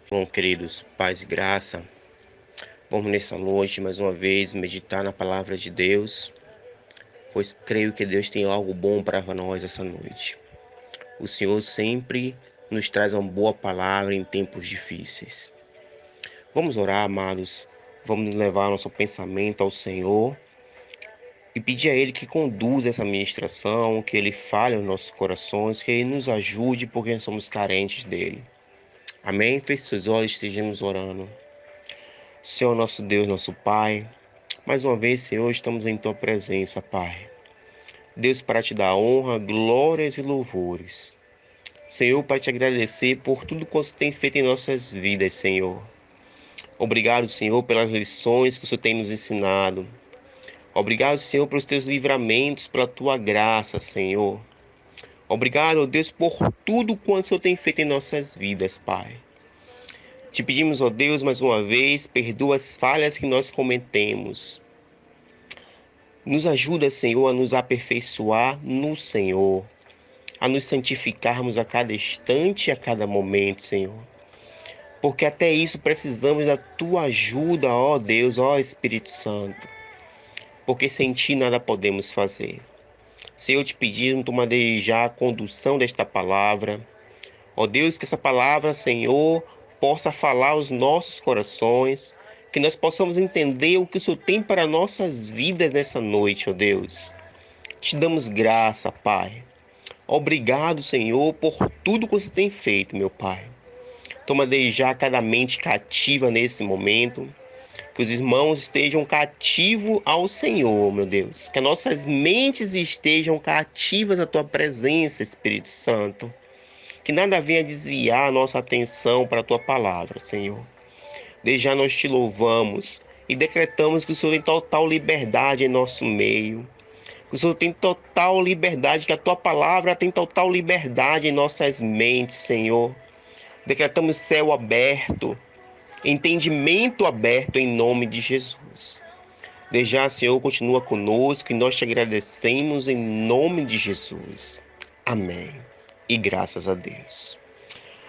Bom, queridos, paz e graça, vamos nessa noite mais uma vez meditar na palavra de Deus, pois creio que Deus tem algo bom para nós essa noite. O Senhor sempre nos traz uma boa palavra em tempos difíceis. Vamos orar, amados, vamos levar nosso pensamento ao Senhor e pedir a Ele que conduza essa ministração, que Ele fale aos nossos corações, que Ele nos ajude porque nós somos carentes dEle. Amém? Feche seus olhos, estejamos orando. Senhor, nosso Deus, nosso Pai, mais uma vez, Senhor, estamos em Tua presença, Pai. Deus, para te dar honra, glórias e louvores. Senhor, para te agradecer por tudo que você tem feito em nossas vidas, Senhor. Obrigado, Senhor, pelas lições que o Senhor tem nos ensinado. Obrigado, Senhor, pelos teus livramentos, pela tua graça, Senhor. Obrigado, ó Deus, por tudo quanto o Senhor tem feito em nossas vidas, Pai. Te pedimos, ó Deus, mais uma vez, perdoa as falhas que nós cometemos. Nos ajuda, Senhor, a nos aperfeiçoar no Senhor, a nos santificarmos a cada instante e a cada momento, Senhor. Porque até isso precisamos da Tua ajuda, ó Deus, ó Espírito Santo. Porque sem Ti nada podemos fazer. Senhor, te pedimos, toma desde já a condução desta palavra. Ó Deus, que essa palavra, Senhor, possa falar aos nossos corações, que nós possamos entender o que o Senhor tem para nossas vidas nessa noite, ó Deus. Te damos graça, Pai. Obrigado, Senhor, por tudo que você tem feito, meu Pai. Toma desde já cada mente cativa nesse momento. Que os irmãos estejam cativos ao Senhor, meu Deus. Que as nossas mentes estejam cativas à Tua presença, Espírito Santo. Que nada venha desviar a nossa atenção para a Tua palavra, Senhor. Desde já nós te louvamos e decretamos que o Senhor tem total liberdade em nosso meio. O Senhor tem total liberdade, que a Tua palavra tem total liberdade em nossas mentes, Senhor. Decretamos céu aberto, entendimento aberto em nome de Jesus. Desde já, Senhor, continua conosco e nós te agradecemos em nome de Jesus. Amém. E graças a Deus.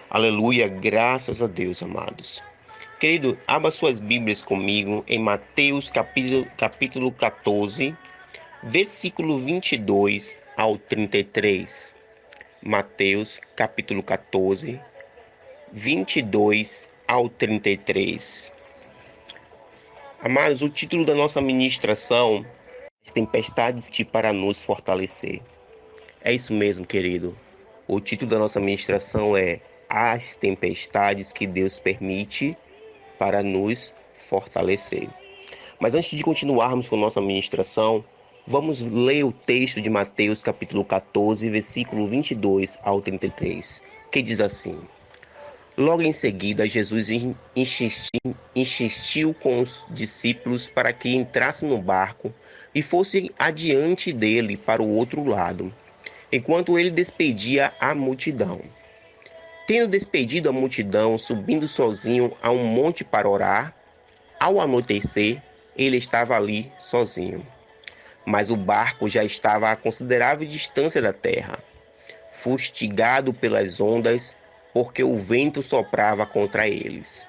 Aleluia, graças a Deus, amados. Querido, abra suas Bíblias comigo em Mateus capítulo 14, versículo 22 ao 33. Mateus, capítulo 14, 22 ao 33. Amados, o título da nossa ministração é As Tempestades para nos fortalecer. É isso mesmo, querido. O título da nossa ministração é As Tempestades que Deus permite para nos fortalecer. Mas antes de continuarmos com nossa ministração, vamos ler o texto de Mateus capítulo 14, versículo 22 ao 33, que diz assim: Logo em seguida, Jesus insistiu com os discípulos para que entrassem no barco e fossem adiante dele para o outro lado, enquanto ele despedia a multidão. Tendo despedido a multidão, subindo sozinho a um monte para orar, ao anoitecer, ele estava ali sozinho. Mas o barco já estava a considerável distância da terra, fustigado pelas ondas, porque o vento soprava contra eles.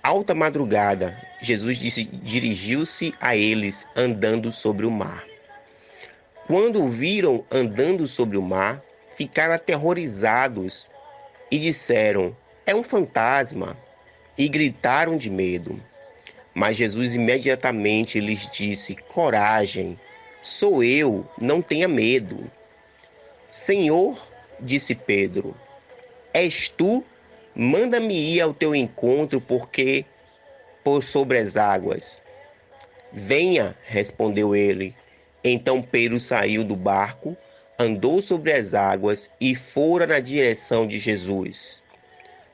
Alta madrugada, Jesus dirigiu-se a eles andando sobre o mar. Quando o viram andando sobre o mar, ficaram aterrorizados e disseram: É um fantasma! E gritaram de medo. Mas Jesus imediatamente lhes disse: Coragem, sou eu, não tenha medo. Senhor, disse Pedro, és tu? Manda-me ir ao teu encontro, porque por sobre as águas. Venha, respondeu ele. Então Pedro saiu do barco, andou sobre as águas e fora na direção de Jesus.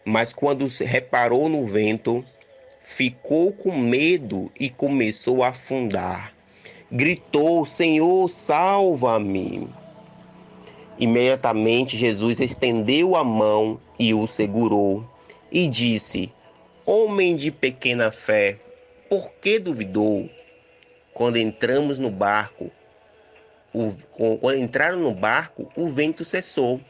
Mas quando reparou no vento, ficou com medo e começou a afundar. Gritou: Senhor, salva-me! Imediatamente Jesus estendeu a mão e o segurou e disse: Homem de pequena fé, por que duvidou? Quando entramos no barco, quando entraram no barco, o vento cessou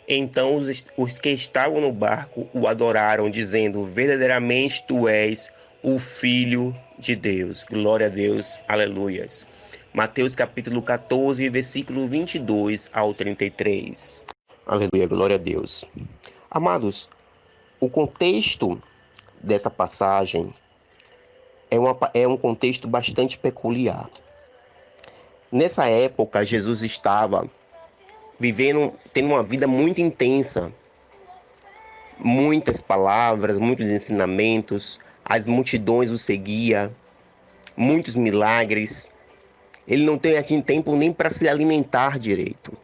Então os que estavam no barco o adoraram, dizendo: verdadeiramente tu és o Filho de Deus. Glória a Deus, aleluias. Mateus capítulo 14, versículo 22 ao 33. Aleluia, glória a Deus. Amados, o contexto dessa passagem é um contexto bastante peculiar. Nessa época, Jesus estava tendo uma vida muito intensa, muitas palavras, muitos ensinamentos, as multidões o seguiam, muitos milagres. Ele não tinha tempo nem para se alimentar direito.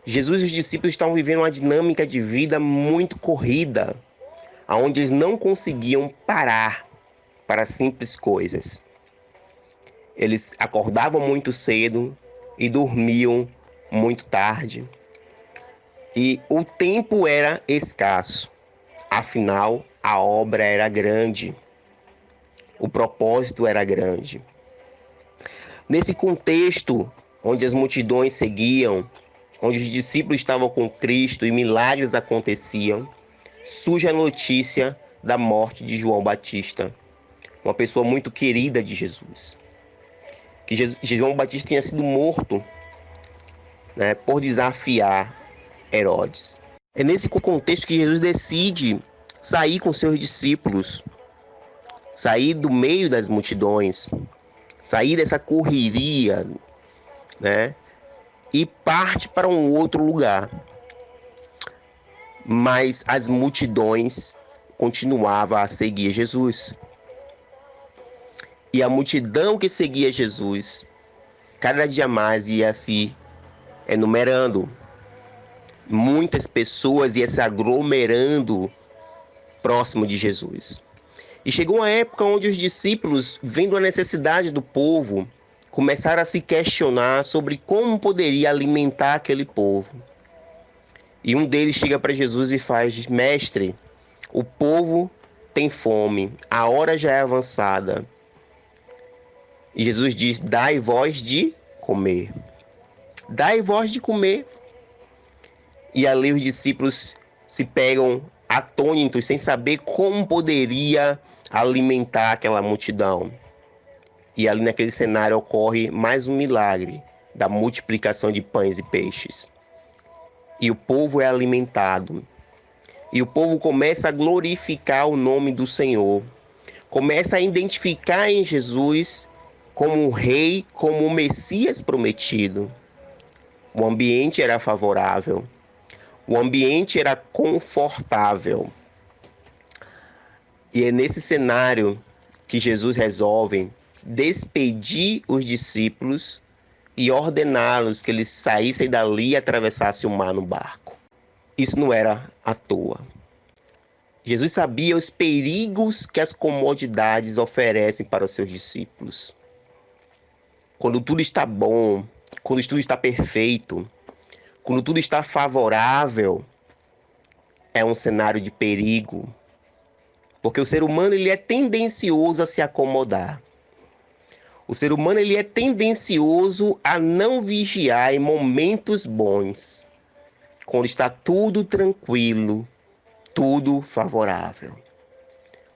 Jesus e os discípulos estavam vivendo uma dinâmica de vida muito corrida, onde eles não conseguiam parar para simples coisas. Eles acordavam muito cedo e dormiam muito tarde. E o tempo era escasso. Afinal, a obra era grande. O propósito era grande. Nesse contexto, onde as multidões seguiam, onde os discípulos estavam com Cristo e milagres aconteciam, surge a notícia da morte de João Batista, uma pessoa muito querida de Jesus. Que João Batista tinha sido morto, né, por desafiar Herodes. É nesse contexto que Jesus decide sair com seus discípulos, sair do meio das multidões, sair dessa correria, né, e parte para um outro lugar. Mas as multidões continuavam a seguir Jesus. E a multidão que seguia Jesus, cada dia mais ia se enumerando. Muitas pessoas iam se aglomerando próximo de Jesus. E chegou uma época onde os discípulos, vendo a necessidade do povo, começaram a se questionar sobre como poderia alimentar aquele povo. E um deles chega para Jesus e faz: mestre, o povo tem fome, a hora já é avançada. E Jesus diz: dai vós de comer. Dai vós de comer. E ali os discípulos se pegam atônitos, sem saber como poderia alimentar aquela multidão. E ali naquele cenário ocorre mais um milagre da multiplicação de pães e peixes. E o povo é alimentado. E o povo começa a glorificar o nome do Senhor. Começa a identificar em Jesus como o rei, como o Messias prometido. O ambiente era favorável. O ambiente era confortável. E é nesse cenário que Jesus resolve despedir os discípulos e ordená-los que eles saíssem dali e atravessassem o mar no barco. Isso não era à toa. Jesus sabia os perigos que as comodidades oferecem para os seus discípulos. Quando tudo está bom, quando tudo está perfeito, quando tudo está favorável, é um cenário de perigo. Porque o ser humano ele é tendencioso a se acomodar. O ser humano ele é tendencioso a não vigiar em momentos bons, quando está tudo tranquilo, tudo favorável.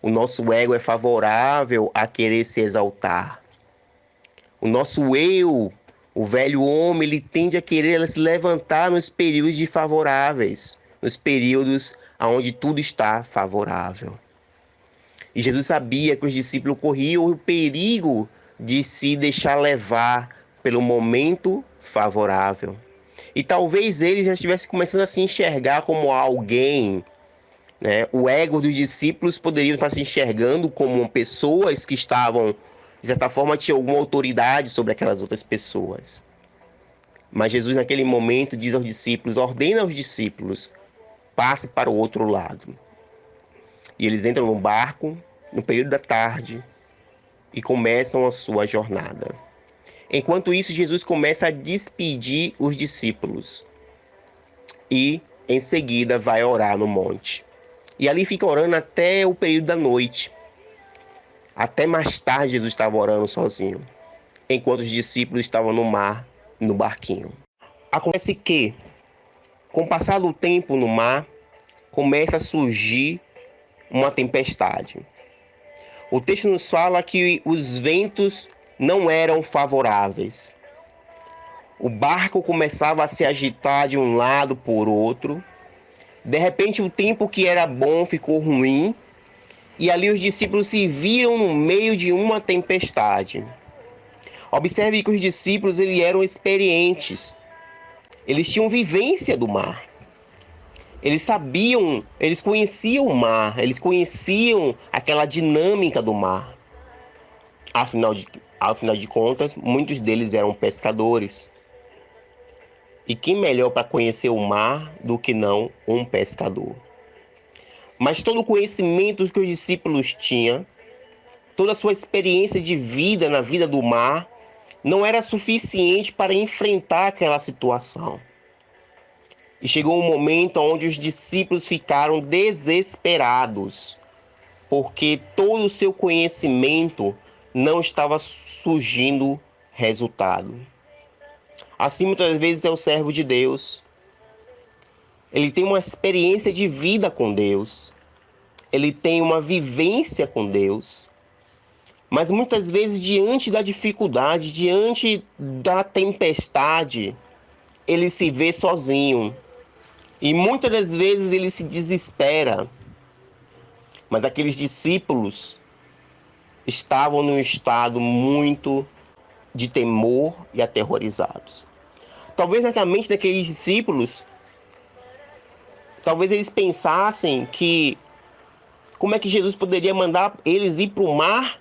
O nosso ego é favorável a querer se exaltar. O nosso eu, o velho homem, ele tende a querer se levantar nos períodos favoráveis, nos períodos onde tudo está favorável. E Jesus sabia que os discípulos corriam o perigo de se deixar levar pelo momento favorável. E talvez eles já estivessem começando a se enxergar como alguém, né? O ego dos discípulos poderiam estar se enxergando como pessoas que estavam, de certa forma, tinham alguma autoridade sobre aquelas outras pessoas. Mas Jesus, naquele momento, diz aos discípulos, ordena aos discípulos, passe para o outro lado. E eles entram no barco, no período da tarde, e começam a sua jornada. Enquanto isso, Jesus começa a despedir os discípulos. E, em seguida, vai orar no monte. E ali fica orando até o período da noite. Até mais tarde, Jesus estava orando sozinho, enquanto os discípulos estavam no mar, no barquinho. Acontece que, Com o passar do tempo no mar, começa a surgir uma tempestade. O texto nos fala que os ventos não eram favoráveis. O barco começava a se agitar de um lado por outro. De repente, o tempo que era bom ficou ruim, e ali os discípulos se viram no meio de uma tempestade. Observe que os discípulos eram experientes. Eles tinham vivência do mar. Eles sabiam, eles conheciam o mar, eles conheciam aquela dinâmica do mar. Afinal de contas, muitos deles eram pescadores. E quem melhor para conhecer o mar do que não um pescador? Mas todo o conhecimento que os discípulos tinham, toda a sua experiência de vida na vida do mar, não era suficiente para enfrentar aquela situação. E chegou um momento onde os discípulos ficaram desesperados, porque todo o seu conhecimento não estava surgindo resultado. Assim, muitas vezes é o servo de Deus. Ele tem uma experiência de vida com Deus. Ele tem uma vivência com Deus. Mas muitas vezes, diante da dificuldade, diante da tempestade, ele se vê sozinho. E muitas das vezes ele se desespera. Mas aqueles discípulos estavam num estado muito de temor e aterrorizados. Talvez na mente daqueles discípulos, talvez eles pensassem que como é que Jesus poderia mandar eles ir para o mar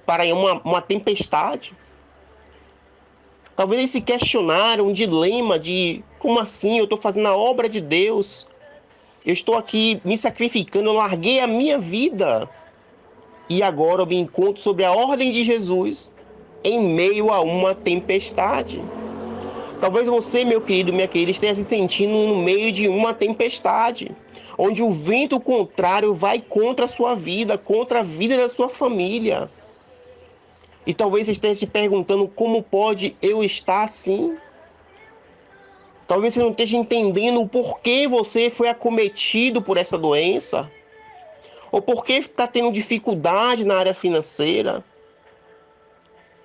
para uma tempestade? Talvez eles se questionaram um dilema de como assim? Eu estou fazendo a obra de Deus, eu estou aqui me sacrificando, eu larguei a minha vida e agora eu me encontro sobre a ordem de Jesus em meio a uma tempestade. Talvez você, meu querido, minha querida, esteja se sentindo no meio de uma tempestade, onde o vento contrário vai contra a sua vida, contra a vida da sua família. E talvez você esteja se perguntando como pode eu estar assim? Talvez você não esteja entendendo o porquê você foi acometido por essa doença, ou porquê está tendo dificuldade na área financeira,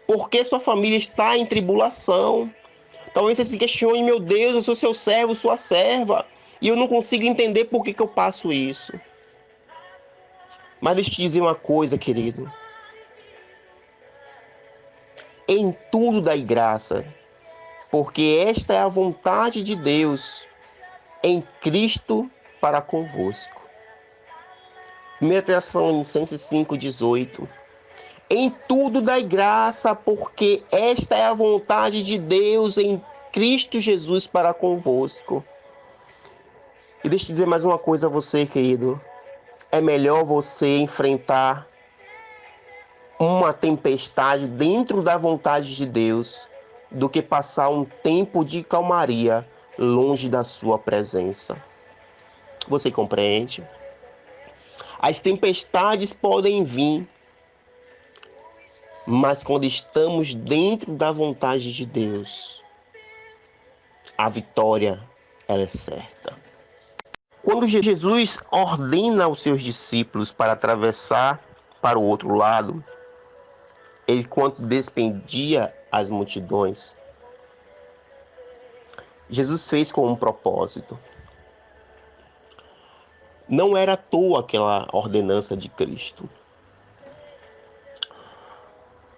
porque sua família está em tribulação. Talvez você se questione, meu Deus, eu sou seu servo, sua serva, e eu não consigo entender por que eu passo isso. Mas deixa eu te dizer uma coisa, querido. Em tudo dai graça, porque esta é a vontade de Deus em Cristo para convosco. 1 Tessalonicenses 5,18. Em tudo dai graça, porque esta é a vontade de Deus em Cristo Jesus para convosco. E deixa eu te dizer mais uma coisa a você, querido. É melhor você enfrentar uma tempestade dentro da vontade de Deus do que passar um tempo de calmaria longe da sua presença. Você compreende? As tempestades podem vir, mas quando estamos dentro da vontade de Deus, a vitória ela é certa. Quando Jesus ordena aos seus discípulos para atravessar para o outro lado, ele, quando despendia as multidões, Jesus fez com um propósito. Não era à toa aquela ordenança de Cristo.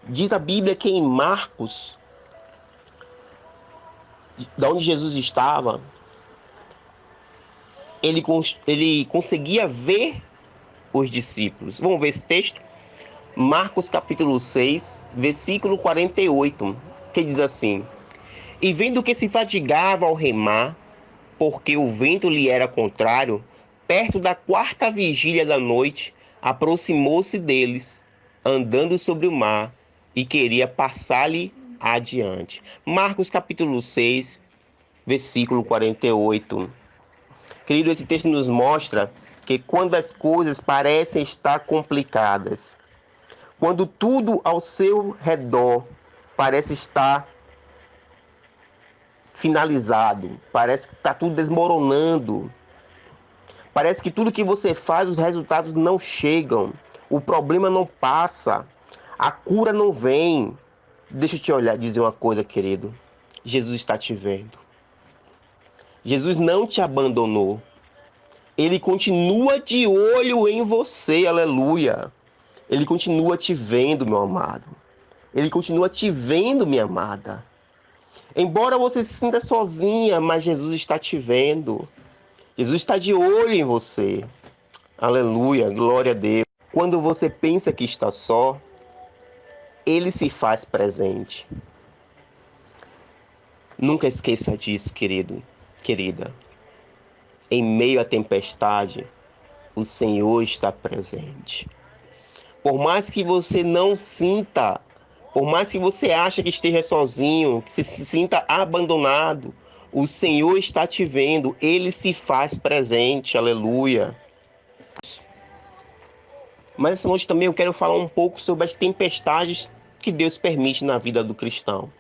Diz a Bíblia que em Marcos, da onde Jesus estava, ele conseguia ver os discípulos. Vamos ver esse texto? Marcos capítulo 6, versículo 48, que diz assim: E vendo que se fatigava ao remar, porque o vento lhe era contrário, perto da quarta vigília da noite, aproximou-se deles, andando sobre o mar, e queria passar-lhe adiante. Marcos capítulo 6, versículo 48. Querido, esse texto nos mostra que quando as coisas parecem estar complicadas, quando tudo ao seu redor parece estar finalizado, parece que está tudo desmoronando, parece que tudo que você faz, os resultados não chegam, o problema não passa, a cura não vem. Deixa eu te olhar, dizer uma coisa, querido. Jesus está te vendo. Jesus não te abandonou. Ele continua de olho em você, aleluia. Ele continua te vendo, meu amado. Ele continua te vendo, minha amada. Embora você se sinta sozinha, mas Jesus está te vendo. Jesus está de olho em você. Aleluia, glória a Deus. Quando você pensa que está só, Ele se faz presente. Nunca esqueça disso, querido, querida. Em meio à tempestade, o Senhor está presente. Por mais que você não sinta, por mais que você ache que esteja sozinho, que se sinta abandonado, o Senhor está te vendo, Ele se faz presente, aleluia. Mas essa noite também eu quero falar um pouco sobre as tempestades que Deus permite na vida do cristão.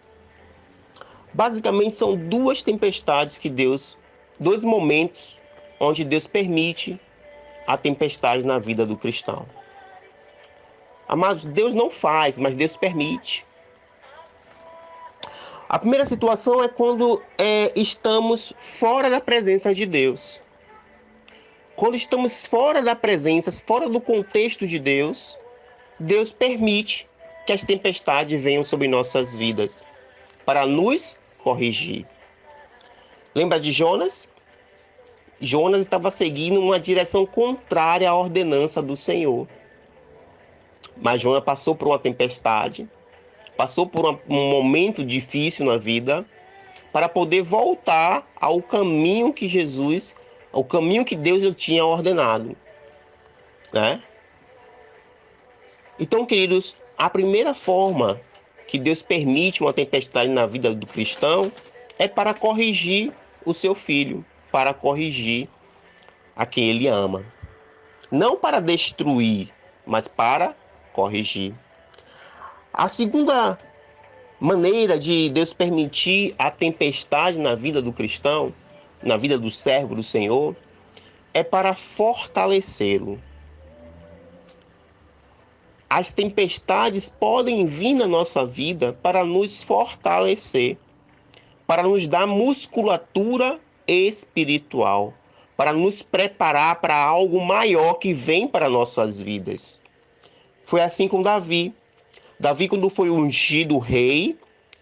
Basicamente são duas tempestades que dois momentos onde Deus permite a tempestade na vida do cristão. Amados, Deus não faz, mas Deus permite. A primeira situação é quando estamos fora da presença de Deus. Quando estamos fora da presença, fora do contexto de Deus, Deus permite que as tempestades venham sobre nossas vidas para nos corrigir. Lembra de Jonas? Jonas estava seguindo uma direção contrária à ordenança do Senhor. Mas Jonas passou por uma tempestade, passou por um momento difícil na vida, para poder voltar ao caminho que Jesus, ao caminho que Deus tinha ordenado, né? Então, queridos, a primeira forma que Deus permite uma tempestade na vida do cristão é para corrigir o seu filho, para corrigir a quem ele ama. Não para destruir, mas para corrigir. A segunda maneira de Deus permitir a tempestade na vida do cristão, na vida do servo do Senhor, é para fortalecê-lo. As tempestades podem vir na nossa vida para nos fortalecer, para nos dar musculatura espiritual, para nos preparar para algo maior que vem para nossas vidas. Foi assim com Davi. Davi, quando foi ungido rei,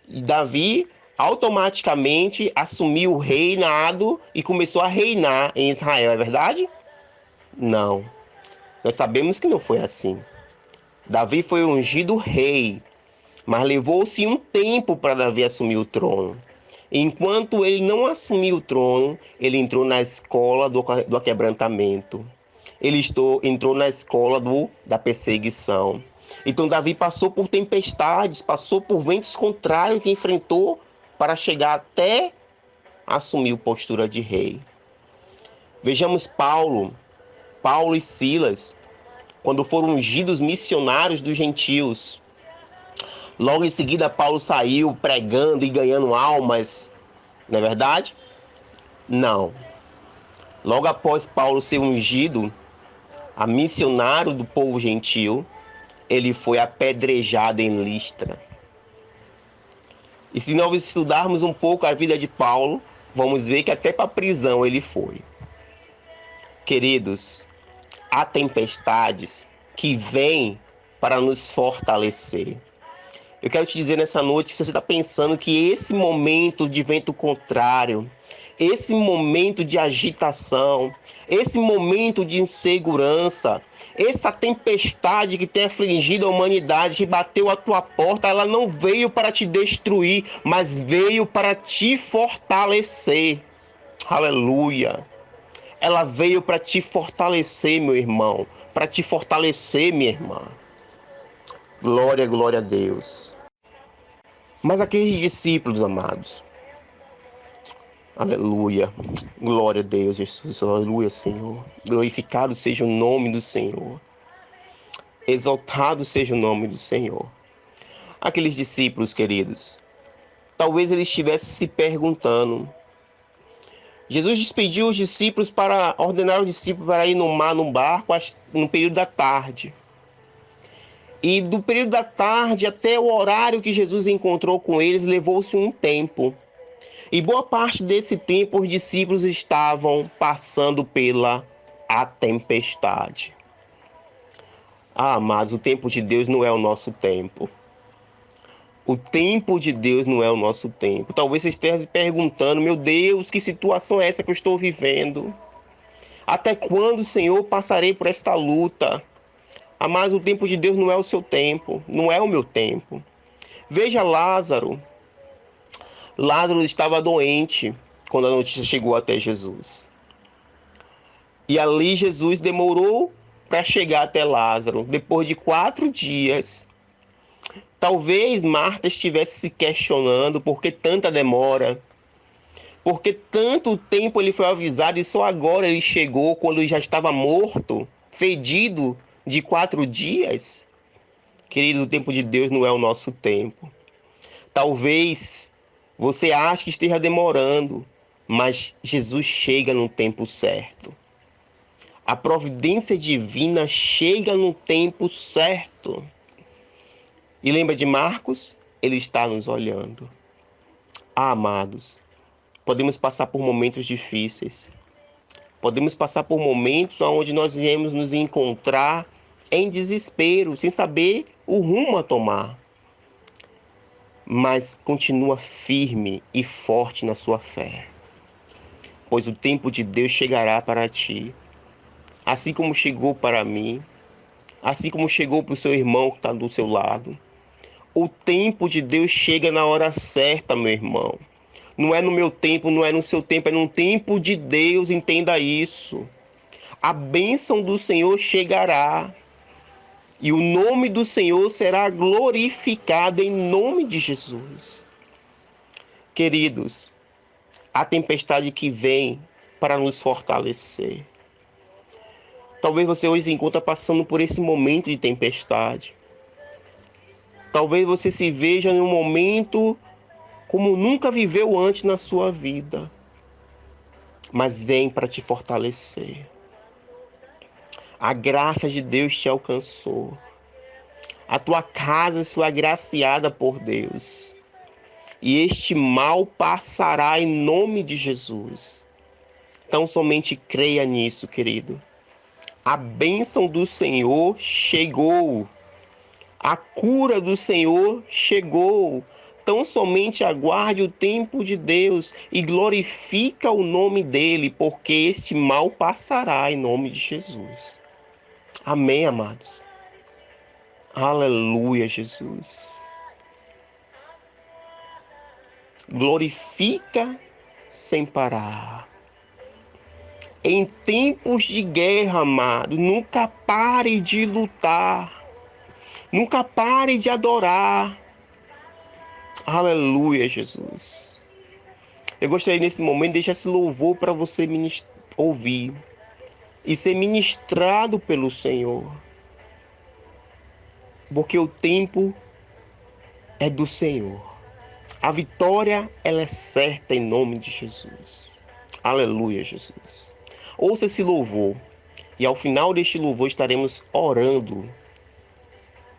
Davi automaticamente assumiu o reinado e começou a reinar em Israel, é verdade? Não. Nós sabemos que não foi assim. Davi foi ungido rei, mas levou-se um tempo para Davi assumir o trono. Enquanto ele não assumiu o trono, ele entrou na escola do aquebrantamento. Entrou na escola da perseguição. Então Davi passou por tempestades, passou por ventos contrários que enfrentou para chegar até assumir a postura de rei. Vejamos Paulo e Silas, quando foram ungidos missionários dos gentios. Logo em seguida, Paulo saiu pregando e ganhando almas, não é verdade? Não. Logo após Paulo ser ungido a missionário do povo gentil, ele foi apedrejado em Listra. E se nós estudarmos um pouco a vida de Paulo, vamos ver que até para a prisão ele foi. Queridos, há tempestades que vêm para nos fortalecer. Eu quero te dizer nessa noite, se você está pensando que esse momento de vento contrário, esse momento de agitação, esse momento de insegurança, essa tempestade que tem afligido a humanidade, que bateu à tua porta, ela não veio para te destruir, mas veio para te fortalecer. Aleluia! Ela veio para te fortalecer, meu irmão, para te fortalecer, minha irmã. Glória, glória a Deus. Mas aqueles discípulos, amados, aleluia, glória a Deus, Jesus, aleluia, Senhor. Glorificado seja o nome do Senhor. Exaltado seja o nome do Senhor. Aqueles discípulos, queridos, Talvez ele estivesse se perguntando. Jesus despediu os discípulos para ordenar os discípulos para ir no mar, num barco, no período da tarde. E do período da tarde até o horário que Jesus encontrou com eles, levou-se um tempo. E boa parte desse tempo os discípulos estavam passando pela a tempestade. Amados, o tempo de Deus não é o nosso tempo. O tempo de Deus não é o nosso tempo. Talvez você esteja se perguntando, meu Deus, que situação é essa que eu estou vivendo? Até quando, Senhor, passarei por esta luta? Mas o tempo de Deus não é o seu tempo, não é o meu tempo. Veja Lázaro. Lázaro estava doente quando a notícia chegou até Jesus. E ali Jesus demorou para chegar até Lázaro. Depois de 4 dias, talvez Marta estivesse se questionando por que tanta demora. Porque tanto tempo ele foi avisado e só agora ele chegou quando ele já estava morto, fedido de 4 dias. Querido, o tempo de Deus não é o nosso tempo. Talvez você ache que esteja demorando, mas Jesus chega no tempo certo. A providência divina chega no tempo certo. E lembra de Marcos? Ele está nos olhando. Amados, podemos passar por momentos difíceis. Podemos passar por momentos onde nós viemos nos encontrar em desespero, sem saber o rumo a tomar. Mas continua firme e forte na sua fé, pois o tempo de Deus chegará para ti, assim como chegou para mim, assim como chegou para o seu irmão que está do seu lado. O tempo de Deus chega na hora certa, meu irmão. Não é no meu tempo, não é no seu tempo, é no tempo de Deus, entenda isso. A bênção do Senhor chegará e o nome do Senhor será glorificado em nome de Jesus. Queridos, a tempestade que vem para nos fortalecer. Talvez você hoje se encontre passando por esse momento de tempestade. Talvez você se veja em um momento como nunca viveu antes na sua vida. Mas vem para te fortalecer. A graça de Deus te alcançou. A tua casa foi agraciada por Deus. E este mal passará em nome de Jesus. Então somente creia nisso, querido. A bênção do Senhor chegou. A cura do Senhor chegou. Então somente aguarde o tempo de Deus e glorifica o nome dele, porque este mal passará em nome de Jesus. Amém, amados? Aleluia, Jesus. Glorifica sem parar. Em tempos de guerra, amado, nunca pare de lutar. Nunca pare de adorar. Aleluia, Jesus. Eu gostaria nesse momento de deixar esse louvor para você ouvir e ser ministrado pelo Senhor. Porque o tempo é do Senhor. A vitória, ela é certa em nome de Jesus. Aleluia, Jesus. Ouça esse louvor e ao final deste louvor estaremos orando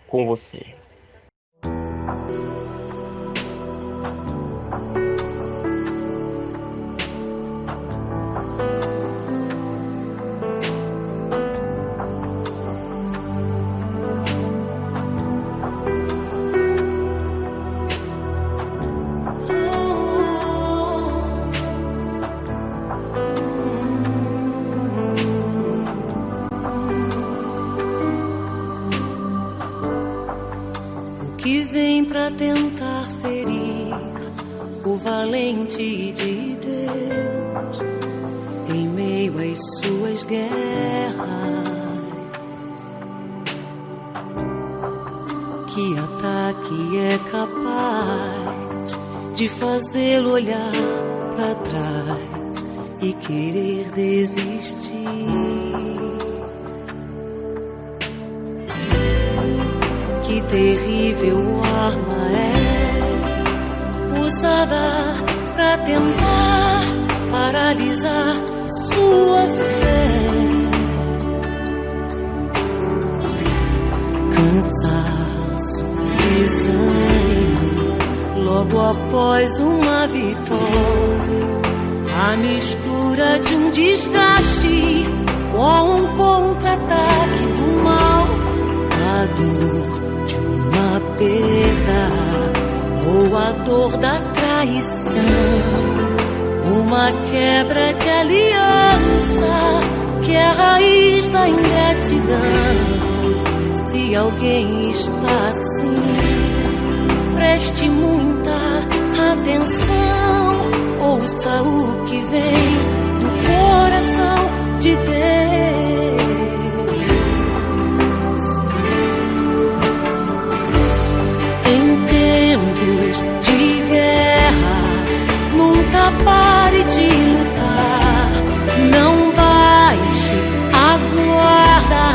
com você. Que vem pra tentar ferir o valente de Deus em meio às suas guerras. Que ataque é capaz de fazê-lo olhar pra trás e querer desistir. Que terrível arma é o usada pra tentar paralisar sua fé. Cansaço, desânimo, logo após uma vitória. A mistura de um desgaste com um contra-ataque do mal. A dor de uma perda ou a dor da traição. Uma quebra de aliança que é a raiz da ingratidão. Se alguém está assim, preste muita atenção. Ouça o que vem do coração de Deus. Em tempos de guerra, nunca pare de lutar. Não baixe a guarda,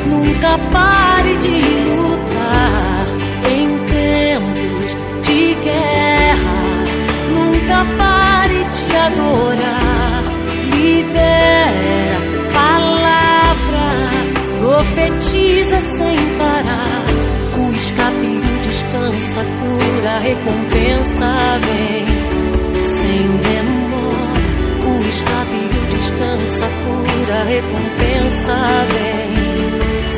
nunca pare de lutar. Em tempos de guerra, nunca pare de adorar. Libera palavra, profetiza sem parar. O escape e o descanso, a cura, a recompensa vem sem demora. O escape e o descanso, a cura, a recompensa vem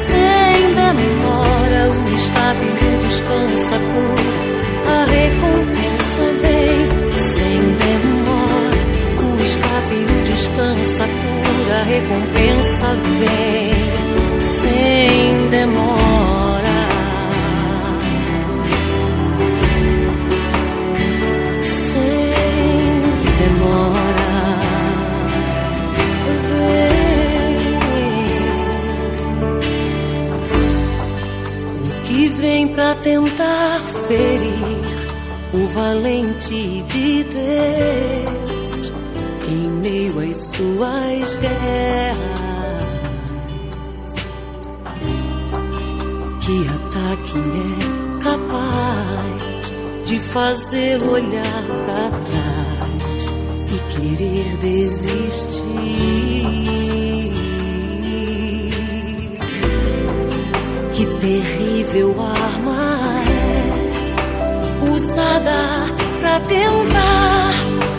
sem demora. O escape e o descanso, a cura, a recompensa vem sem demora. O escape e o descanso, a cura, a recompensa vem sem demora. Vem pra tentar ferir o valente de Deus em meio às suas guerras. Que ataque é capaz de fazê-lo olhar pra trás e querer desistir? Que terrível arma é usada pra tentar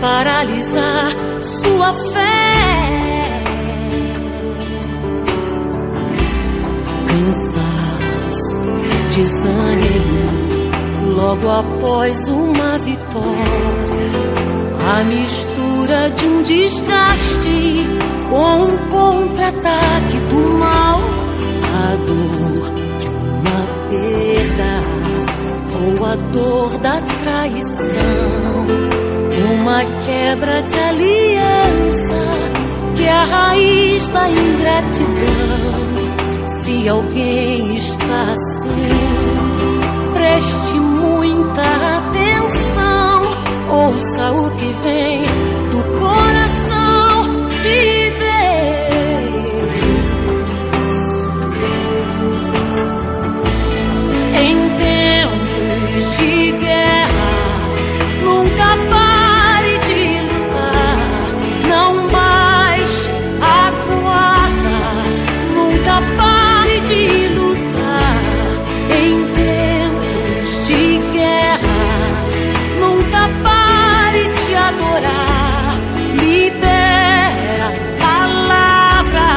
paralisar sua fé. Cansaço, desânimo, logo após uma vitória. A mistura de um desgaste com um contra-ataque do mal. A dor de uma perda ou a dor da traição. Uma quebra de aliança que é a raiz da ingratidão. Se alguém está assim, preste muita atenção. Ouça o que vem do coração de Deus. Em tempos de guerra, nunca pare de lutar. Não baixe a guarda, nunca pare de lutar. Em tempos de guerra, nunca pare de adorar. Libera palavra,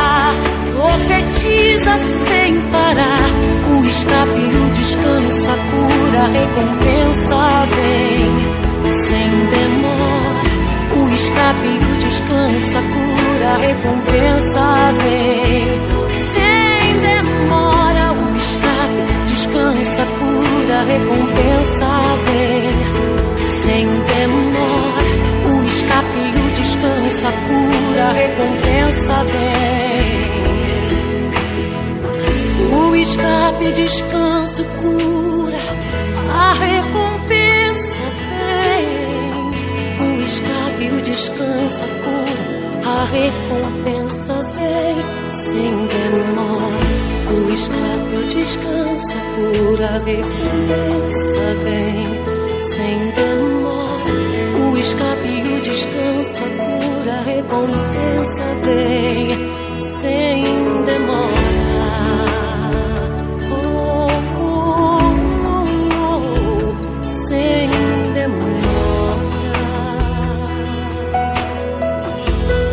profetiza sem parar. O escape e o descanso, a cura, a recompensa vem sem demora. O escape e o descanso, a cura, a recompensa vem sem demora. O escape, descanso, a cura, a recompensa vem sem demora. O escape e o descanso, a cura, a recompensa vem. O escape, descanso, cura, a recompensa vem. O escape, o descanso, a cura, a recompensa vem sem demora. O escape, o descanso, a cura, a recompensa vem sem demora. escape e o descanso, a cura, a recompensa vem sem demora. Sem demora.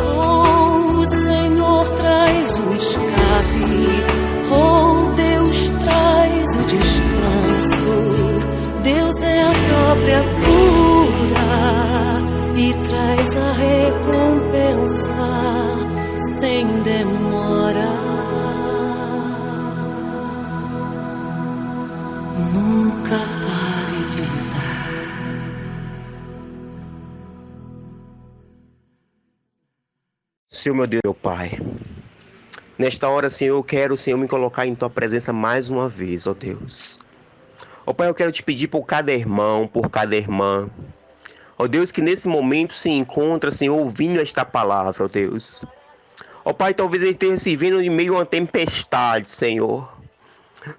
O Senhor traz o escape, Deus traz o descanso. Deus é a própria cura e traz a recompensa sem demora. Nunca pare de lutar. Senhor, meu Deus, meu Pai, nesta hora, Senhor, eu quero, Senhor, me colocar em Tua presença mais uma vez, ó Deus. Ó Pai, eu quero te pedir por cada irmão, por cada irmã, ó Deus, que nesse momento se encontra, Senhor, ouvindo esta palavra, ó Deus. Ó Pai, talvez ele esteja se vendo em meio a uma tempestade, Senhor.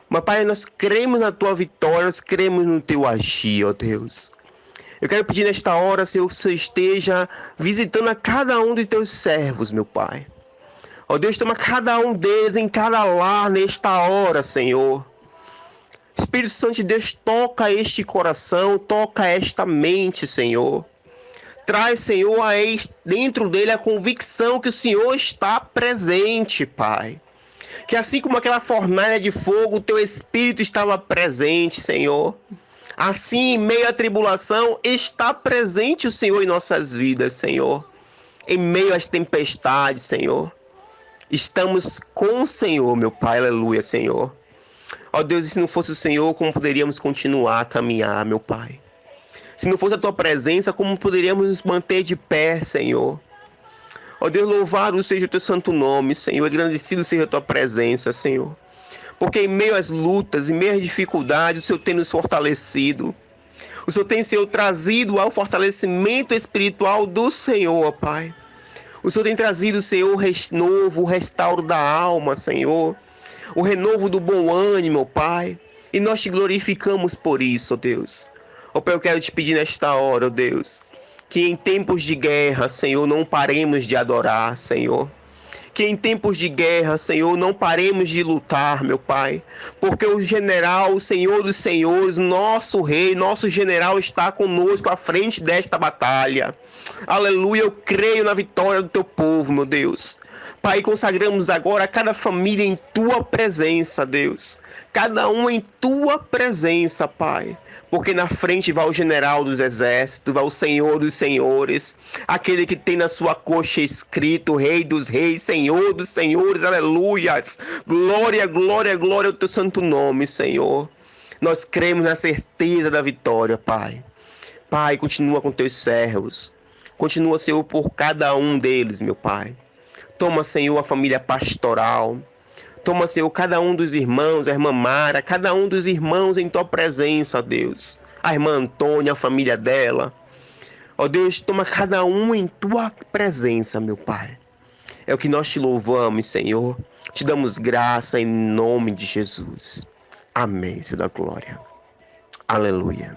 Mas Pai, nós cremos na Tua vitória, nós cremos no Teu agir, ó Deus. Eu quero pedir nesta hora, Senhor, que você esteja visitando a cada um de Teus servos, meu Pai. Ó Deus, toma cada um deles em cada lar nesta hora, Senhor. Espírito Santo de Deus, toca este coração, toca esta mente, Senhor. Traz, Senhor, dentro dele a convicção que o Senhor está presente, Pai. Que assim como aquela fornalha de fogo, o Teu Espírito estava presente, Senhor. Assim, em meio à tribulação, está presente o Senhor em nossas vidas, Senhor. Em meio às tempestades, Senhor. Estamos com o Senhor, meu Pai, aleluia, Senhor. Ó Deus, e se não fosse o Senhor, como poderíamos continuar a caminhar, meu Pai? Se não fosse a Tua presença, como poderíamos nos manter de pé, Senhor? Ó Deus, louvado seja o Teu santo nome, Senhor, agradecido seja a Tua presença, Senhor. Porque em meio às lutas, em meio às dificuldades, o Senhor tem nos fortalecido. O Senhor tem, Senhor, trazido ao fortalecimento espiritual do Senhor, ó Pai. O Senhor tem trazido, Senhor, o restauro da alma, Senhor. O renovo do bom ânimo, ó Pai. E nós te glorificamos por isso, ó Deus. Ó Pai, eu quero te pedir nesta hora, ó Deus, que em tempos de guerra, Senhor, não paremos de adorar, Senhor. Que em tempos de guerra, Senhor, não paremos de lutar, meu Pai. Porque o general, o Senhor dos Senhores, nosso Rei, nosso general está conosco à frente desta batalha. Aleluia, eu creio na vitória do Teu povo, meu Deus. Pai, consagramos agora cada família em Tua presença, Deus. Cada um em Tua presença, Pai. Porque na frente vai o general dos exércitos, vai o Senhor dos senhores, aquele que tem na sua coxa escrito Rei dos reis, Senhor dos senhores, aleluias. Glória, glória, glória ao Teu santo nome, Senhor. Nós cremos na certeza da vitória, Pai. Pai, continua com Teus servos. Continua, Senhor, por cada um deles, meu Pai. Toma, Senhor, a família pastoral. Toma, Senhor, cada um dos irmãos, a irmã Mara, cada um dos irmãos em Tua presença, Deus. A irmã Antônia, a família dela. Ó Deus, toma cada um em Tua presença, meu Pai. É o que nós te louvamos, Senhor. Te damos graça em nome de Jesus. Amém, Senhor da glória. Aleluia.